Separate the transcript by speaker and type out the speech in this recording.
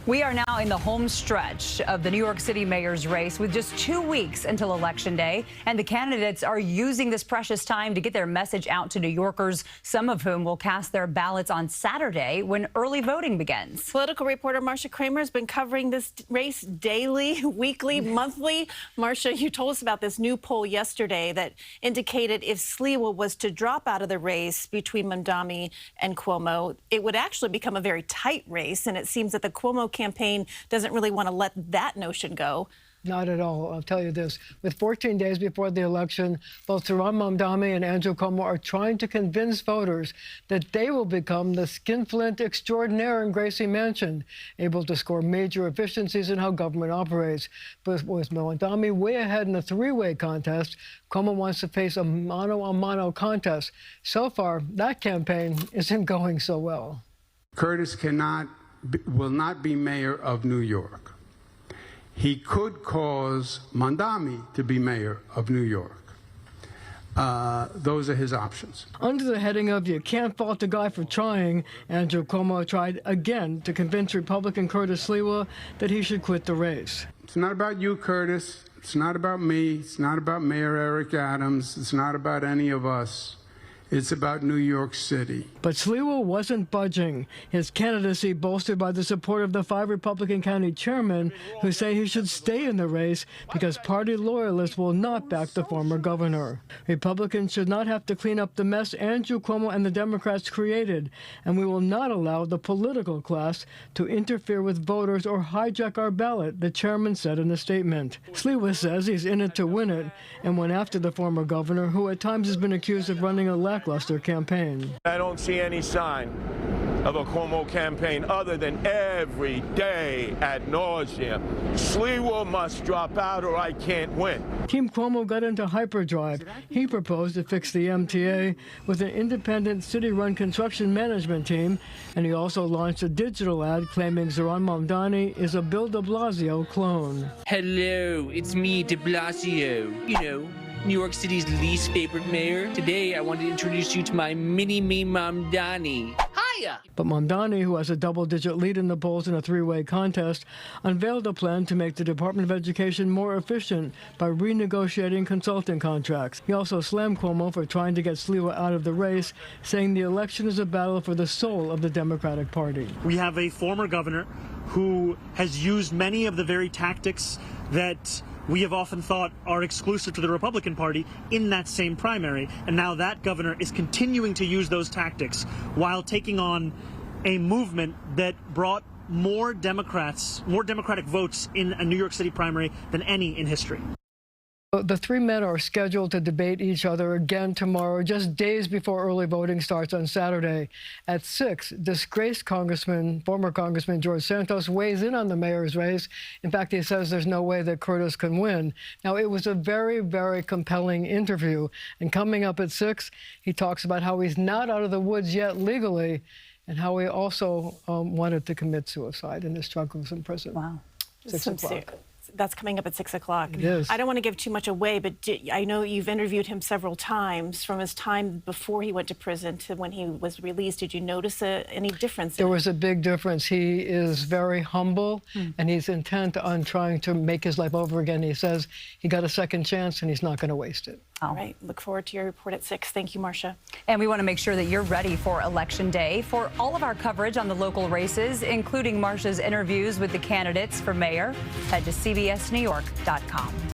Speaker 1: We are now in the home stretch of the New York City mayor's race with just 2 weeks until Election Day. And the candidates are using this precious time to get their message out to New Yorkers, some of whom will cast their ballots on Saturday when early voting begins.
Speaker 2: Political reporter Marcia Kramer has been covering this race daily, weekly, monthly. Marcia, you told us about this new poll yesterday that indicated if Sliwa was to drop out of the race between Mamdani and Cuomo, it would actually become a very tight race. And it seems that the Cuomo campaign doesn't really want to let that notion go.
Speaker 3: Not at all. I'll tell you this. With 14 days before the election, both Zohran Mamdani and Andrew Cuomo are trying to convince voters that they will become the skinflint extraordinaire in Gracie Mansion, able to score major efficiencies in how government operates. But with Mamdani way ahead in a three-way contest, Cuomo wants to face a mano-a-mano contest. So far, that campaign isn't going so well.
Speaker 4: Curtis will not be mayor of New York. He could cause Mamdani to be mayor of New York. Those are his options.
Speaker 3: Under the heading of "You can't fault the guy for trying," Andrew Cuomo tried again to convince Republican Curtis Sliwa that he should quit the race.
Speaker 4: It's not about you, Curtis. It's not about me. It's not about Mayor Eric Adams. It's not about any of us. It's about New York City.
Speaker 3: But Sliwa wasn't budging. His candidacy bolstered by the support of the 5 Republican county chairmen who say he should stay in the race because party loyalists will not back the former governor. Republicans should not have to clean up the mess Andrew Cuomo and the Democrats created, and we will not allow the political class to interfere with voters or hijack our ballot, the chairman said in a statement. Sliwa says he's in it to win it and went after the former governor, who at times has been accused of running a lackluster campaign.
Speaker 5: I don't see any sign of a Cuomo campaign other than every day ad nauseum. Sliwa must drop out or I can't win.
Speaker 3: Team Cuomo got into hyperdrive. He proposed to fix the MTA with an independent city-run construction management team, and he also launched a digital ad claiming Zohran Mamdani is a Bill de Blasio clone.
Speaker 6: Hello, it's me, de Blasio. You know, New York City's least favorite mayor. Today, I want to introduce you to my mini-me Mamdani. Hiya!
Speaker 3: But Mamdani, who has a double-digit lead in the polls in a three-way contest, unveiled a plan to make the Department of Education more efficient by renegotiating consulting contracts. He also slammed Cuomo for trying to get Sliwa out of the race, saying the election is a battle for the soul of the Democratic Party.
Speaker 7: We have a former governor who has used many of the very tactics that we have often thought are exclusive to the Republican Party in that same primary. And now that governor is continuing to use those tactics while taking on a movement that brought more Democratic votes in a New York City primary than any in history.
Speaker 3: The three men are scheduled to debate each other again tomorrow, just days before early voting starts on Saturday. At 6, disgraced former Congressman George Santos weighs in on the mayor's race. In fact, he says there's no way that Curtis can win. Now, it was a very, very compelling interview. And coming up at 6, he talks about how he's not out of the woods yet legally and how he also wanted to commit suicide in his struggles in prison.
Speaker 1: Wow.
Speaker 3: 6 o'clock.
Speaker 2: That's coming up at 6 o'clock.
Speaker 3: It is.
Speaker 2: I don't want to give too much away, but I know you've interviewed him several times from his time before he went to prison to when he was released. Did you notice any difference?
Speaker 3: There was a big difference. He is very humble, and he's intent on trying to make his life over again. He says he got a second chance, and he's not going to waste it.
Speaker 2: All right. Look forward to your report at 6. Thank you, Marcia.
Speaker 1: And we want to make sure that you're ready for Election Day. For all of our coverage on the local races, including Marcia's interviews with the candidates for mayor, head to CBSNewYork.com.